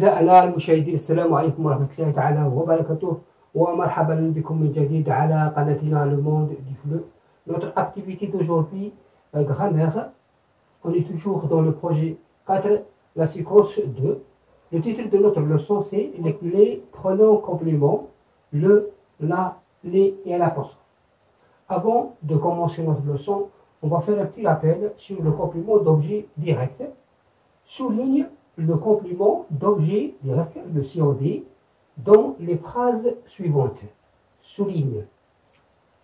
أعزائنا المشاهدين، السلام عليكم ورحمة الله تعالى وبركاته، ومرحبا بكم من جديد على قناتنا Le Monde du Fleu. Notre activité d'aujourd'hui, grammaire, on est toujours dans le projet 4, la séquence 2. Le titre de notre leçon, c'est les pronoms compléments, le, la, les et l'apostrophe. Avant de commencer notre leçon, on va faire un petit rappel sur le complément d'objet direct. Souligne le complément d'objet direct, le COD, dans les phrases suivantes. Souligne.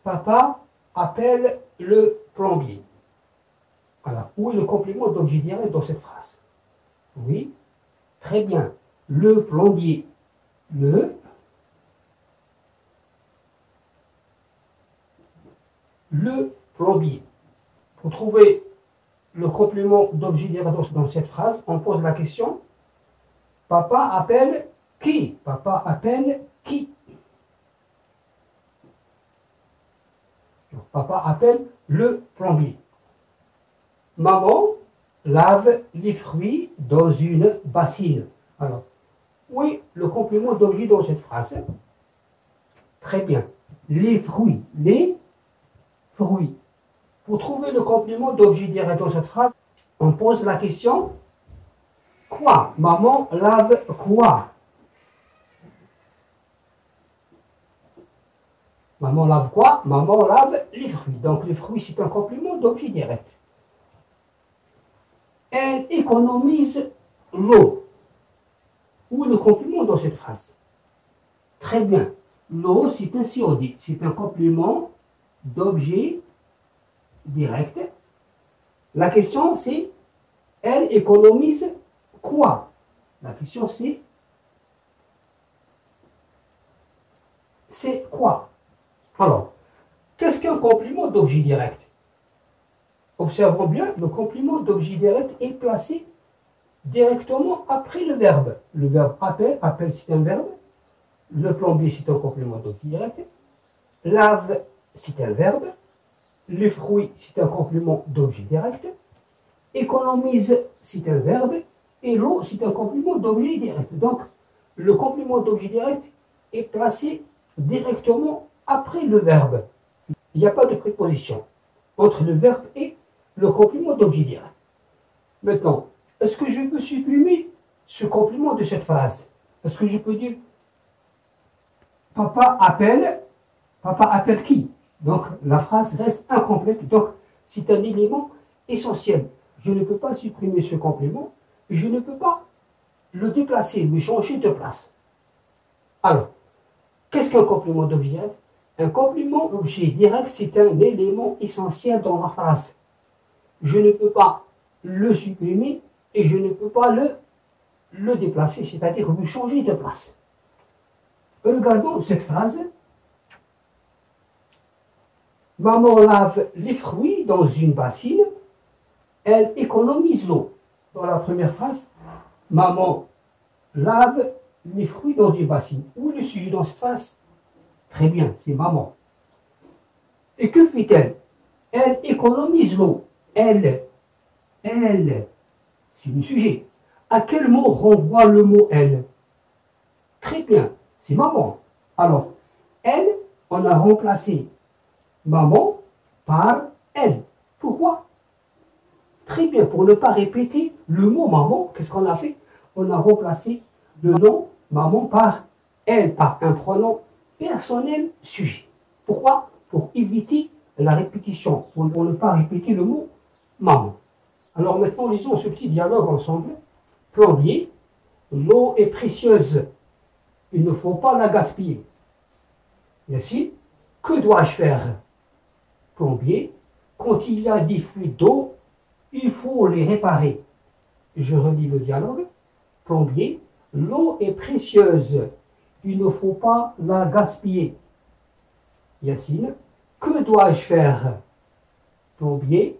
Papa appelle le plombier. Alors, où est le complément d'objet direct dans cette phrase? Oui, très bien. Le plombier. Le plombier. Pour trouver le complément d'objet direct dans cette phrase, on pose la question. Papa appelle qui? Papa appelle qui? Papa appelle le plombier. Maman lave les fruits dans une bassine. Alors, où est le complément d'objet dans cette phrase? Très bien. Les fruits. Les fruits. Pour trouver le complément d'objet direct dans cette phrase, on pose la question quoi? Maman lave quoi? Maman lave quoi? Maman lave les fruits. Donc les fruits, c'est un complément d'objet direct. Elle économise l'eau. Où est le complément dans cette phrase? Très bien. L'eau, c'est un COD. C'est un complément d'objet direct. La question, c'est elle économise quoi? La question, c'est quoi? Alors, qu'est-ce qu'un complément d'objet direct? Observons bien, le complément d'objet direct est placé directement après le verbe. Le verbe appelle, appelle c'est un verbe. Le plombier c'est un complément d'objet direct. Lave c'est un verbe. Les fruits c'est un complément d'objet direct. Économise c'est un verbe. Et l'eau c'est un complément d'objet direct. Donc, le complément d'objet direct est placé directement après le verbe. Il n'y a pas de préposition entre le verbe et le complément d'objet direct. Maintenant, est-ce que je peux supprimer ce complément de cette phrase? Est-ce que je peux dire papa appelle qui? Donc la phrase reste incomplète. Donc c'est un élément essentiel. Je ne peux pas supprimer ce complément et je ne peux pas le déplacer, le changer de place. Alors, qu'est-ce qu'un complément d'objet direct? Un complément d'objet direct, c'est un élément essentiel dans la phrase. Je ne peux pas le supprimer et je ne peux pas le déplacer, c'est-à-dire le changer de place. Regardons cette phrase. Maman lave les fruits dans une bassine. Elle économise l'eau. Dans la première phrase, maman lave les fruits dans une bassine. Où est le sujet dans cette phrase? Très bien, c'est maman. Et que fait-elle? Elle économise l'eau. Elle, c'est le sujet. À quel mot renvoie le mot elle? Très bien, c'est maman. Alors, elle, on a remplacé maman par elle. Pourquoi? Très bien, pour ne pas répéter le mot maman, qu'est-ce qu'on a fait? On a remplacé le nom maman par elle, par un pronom personnel sujet. Pourquoi? Pour éviter la répétition, pour ne pas répéter le mot maman. Alors maintenant, lisons ce petit dialogue ensemble. Plombier, l'eau est précieuse, il ne faut pas la gaspiller. Ici, que dois-je faire? Plombier, quand il y a des fuites d'eau, il faut les réparer. Je relis le dialogue. Plombier, l'eau est précieuse, il ne faut pas la gaspiller. Yacine, que dois-je faire? Plombier,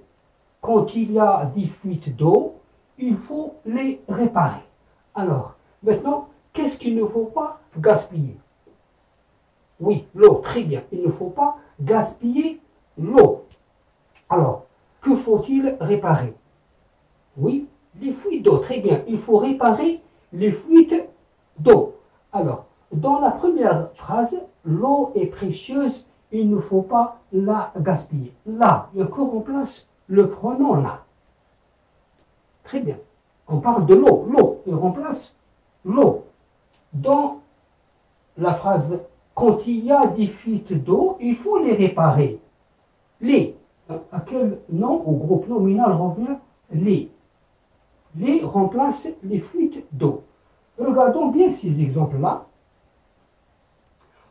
quand il y a des fuites d'eau, il faut les réparer. Alors, maintenant, qu'est-ce qu'il ne faut pas gaspiller? Oui, l'eau, très bien. Il ne faut pas gaspiller l'eau. Alors, que faut-il réparer? Oui, les fuites d'eau, très bien. Il faut réparer les fuites d'eau. Alors, dans la première phrase, l'eau est précieuse, il ne faut pas la gaspiller. Là, le corps remplace le pronom là. Très bien. On parle de l'eau. L'eau, il remplace l'eau. Dans la phrase, quand il y a des fuites d'eau, il faut les réparer. Les. À quel nom au groupe nominal revient les? Les remplace les fuites d'eau. Regardons bien ces exemples-là.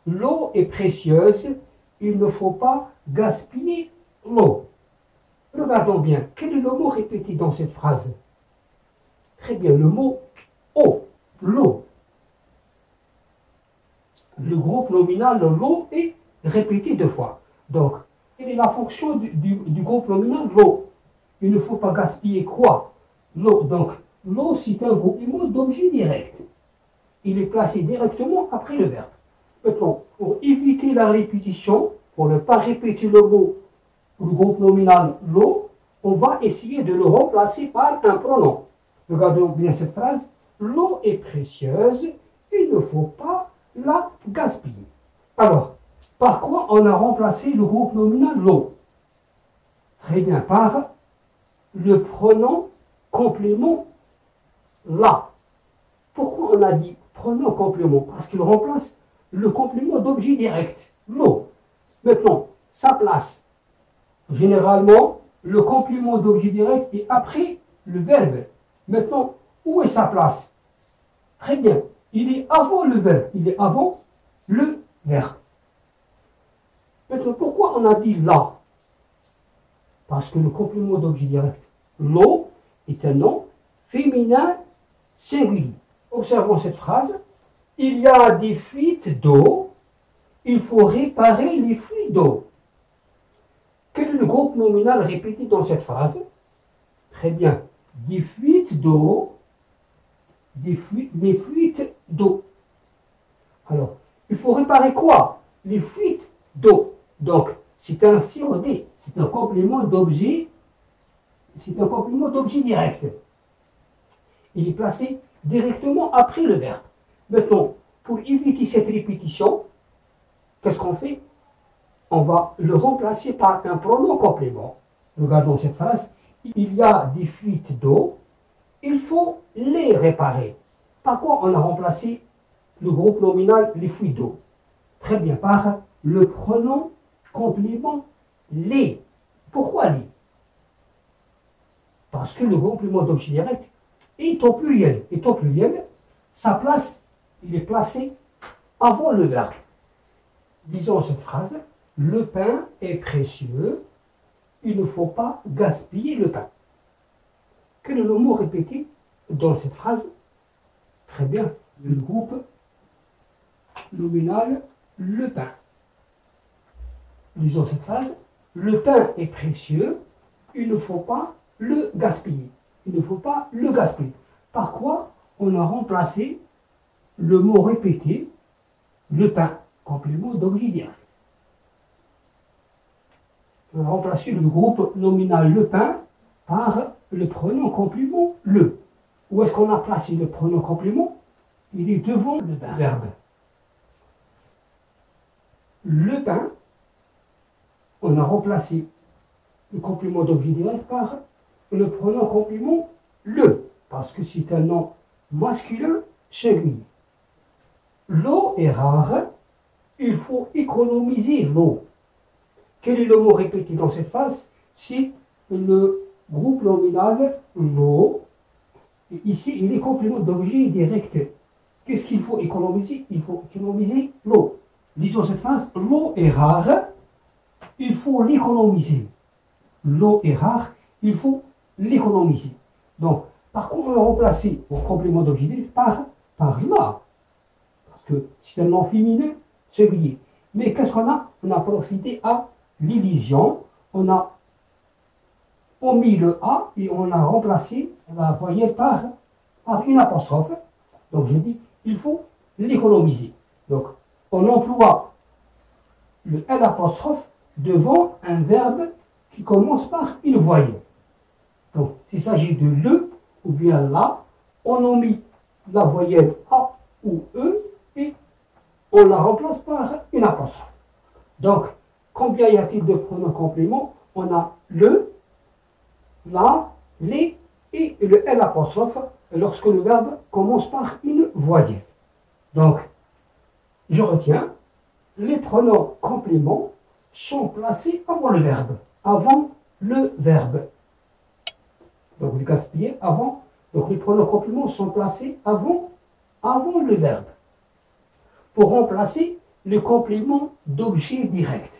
L'eau est précieuse, il ne faut pas gaspiller l'eau. Regardons bien, quel est le mot répété dans cette phrase? Très bien, le mot eau, l'eau. Le groupe nominal l'eau est répété deux fois. Donc, quelle est la fonction du groupe nominal l'eau? Il ne faut pas gaspiller quoi? L'eau. Donc, l'eau, c'est un groupement d'objets directs. Il est placé directement après le verbe. Maintenant, pour éviter la répétition, pour ne pas répéter le mot, le groupe nominal l'eau, on va essayer de le remplacer par un pronom. Regardons bien cette phrase. L'eau est précieuse, il ne faut pas la gaspiller. Alors, par quoi on a remplacé le groupe nominal l'eau? Très bien, par le pronom complément la. Pourquoi on a dit pronom complément? Parce qu'il remplace le complément d'objet direct, l'eau. Maintenant, sa place. Généralement, le complément d'objet direct est après le verbe. Maintenant, où est sa place? Très bien, il est avant le verbe, il est avant le verbe. Maintenant, pourquoi on a dit là? Parce que le complément d'objet direct, l'eau, est un nom féminin singulier. Observons cette phrase. Il y a des fuites d'eau, il faut réparer les fuites d'eau. Quel est le groupe nominal répété dans cette phrase? Très bien, des fuites d'eau, des fuites d'eau. Alors, il faut réparer quoi? Les fuites d'eau. Donc, c'est un COD, c'est un complément d'objet, direct. Il est placé directement après le verbe. Maintenant, pour éviter cette répétition, qu'est-ce qu'on fait? On va le remplacer par un pronom complément. Regardons cette phrase. Il y a des fuites d'eau, il faut les réparer. Par quoi on a remplacé le groupe nominal les fuites d'eau? Très bien, par le pronom complément les. Pourquoi les? Parce que le complément d'objet direct est au pluriel. Sa place, il est placé avant le verbe. Disons cette phrase. Le pain est précieux, il ne faut pas gaspiller le pain. Quel est le mot répété dans cette phrase? Très bien, le groupe nominal le pain. Disons cette phrase. Le pain est précieux, il ne faut pas le gaspiller. Par quoi on a remplacé le mot répété, le pain, complément d'objet direct. On a remplacé le groupe nominal le pain par le pronom complément le. Où est-ce qu'on a placé le pronom complément? Il est devant le verbe. Le pain, on a remplacé le complément d'objet direct par le pronom complément le, parce que c'est un nom masculin singulier. L'eau est rare, il faut économiser l'eau. Quel est le mot répété dans cette phrase? C'est le groupe nominal l'eau. Ici, il est complément d'objet direct. Qu'est-ce qu'il faut économiser? Il faut économiser l'eau. Lisons cette phrase. L'eau est rare, il faut l'économiser. L'eau est rare, il faut l'économiser. Donc, par contre, on a remplacé le complément d'objet direct par là. Parce que c'est un nom féminin singulier. Mais qu'est-ce qu'on a? On a procédé à l'élision. On a omis le A et on a remplacé la voyelle par une apostrophe. Donc, je dis, il faut l'économiser. Donc, on emploie le L apostrophe devant un verbe qui commence par une voyelle. Donc, s'il s'agit de le ou bien là, on omet la voyelle A ou E et on la remplace par une apostrophe. Donc, combien y a-t-il de pronoms compléments? On a le, la, les et le L apostrophe lorsque le verbe commence par une voyelle. Donc, je retiens, les pronoms compléments sont placés avant le verbe. Avant le verbe. Donc, vous gaspillez avant. Donc, les pronoms compléments sont placés avant le verbe. Pour remplacer le complément d'objet direct.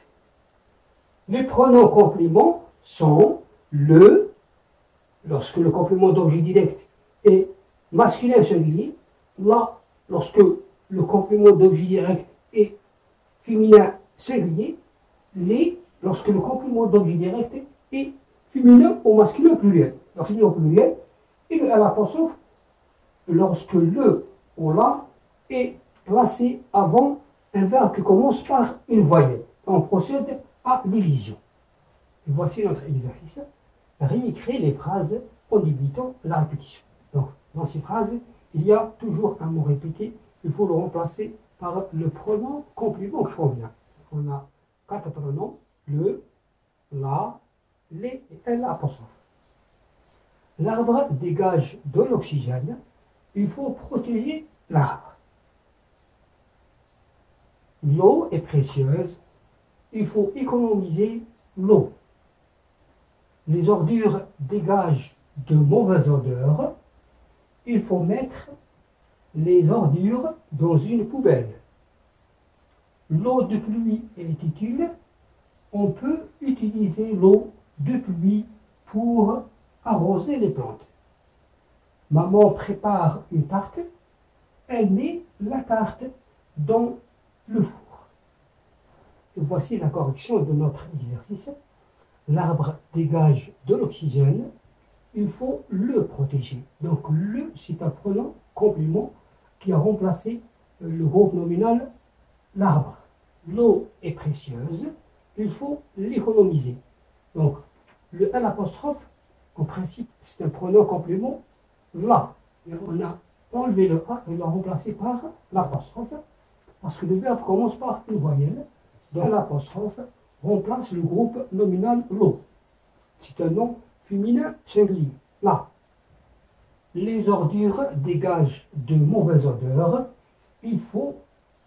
Les pronoms compléments sont le, lorsque le complément d'objet direct est masculin singulier, là, lorsque le complément d'objet direct est féminin singulier, les, lorsque le complément d'objet direct est féminin ou masculin pluriel. Lorsqu'il est au pluriel, et le l'apostrophe, lorsque le ou la est placé avant un verbe qui commence par une voyelle. On procède à division. Et voici notre exercice. Réécrire les phrases en évitant la répétition. Donc, dans ces phrases, il y a toujours un mot répété. Il faut le remplacer par le pronom complément qui convient. On a 4 pronoms, le, la, les et l'apostrophe. L'arbre dégage de l'oxygène. Il faut protéger l'arbre. L'eau est précieuse. Il faut économiser l'eau. Les ordures dégagent de mauvaises odeurs. Il faut mettre les ordures dans une poubelle. L'eau de pluie est utile. On peut utiliser l'eau de pluie pour arroser les plantes. Maman prépare une tarte. Elle met la tarte dans le four. Et voici la correction de notre exercice. L'arbre dégage de l'oxygène. Il faut le protéger. Donc le, c'est un pronom complément qui a remplacé le groupe nominal l'arbre. L'eau est précieuse. Il faut l'économiser. Donc le L apostrophe, en principe, c'est un pronom complément là. Et on a enlevé le A et l'a remplacé par l'apostrophe parce que le verbe commence par une voyelle. Donc l'apostrophe remplace le groupe nominal l'eau. C'est un nom féminin singulier. Là. Les ordures dégagent de mauvaises odeurs. Il faut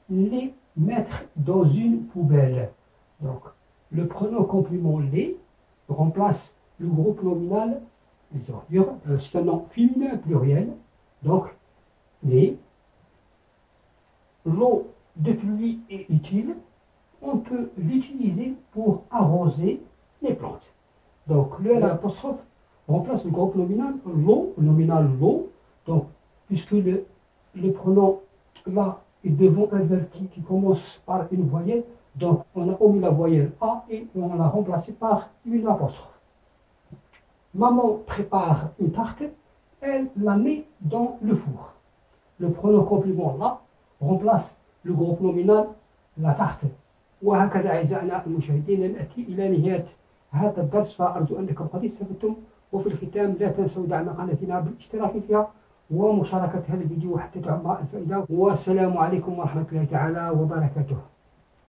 les mettre dans une poubelle. Donc, le pronom complément les remplace le groupe nominal les ordures. C'est un nom féminin pluriel. Donc, les. L'eau de pluie est utile. On peut l'utiliser pour arroser les plantes. Donc, le l'apostrophe remplace le groupe nominal l'eau, l'eau. Donc, puisque le pronom là est devant un verbe qui commence par une voyelle, donc on a omis la voyelle A et on l'a remplacé par une apostrophe. Maman prépare une tarte, elle la met dans le four. Le pronom complément là remplace le groupe nominal la tarte. وهكذا أعزائنا المشاهدين نأتي إلى نهاية هذا الدرس فأرجو أنكم قد استفدتم وفي الختام لا تنسوا دعم قناتنا بالاشتراك فيها ومشاركة هذا الفيديو حتى تعم الفائدة والسلام عليكم ورحمة الله تعالى وبركاته.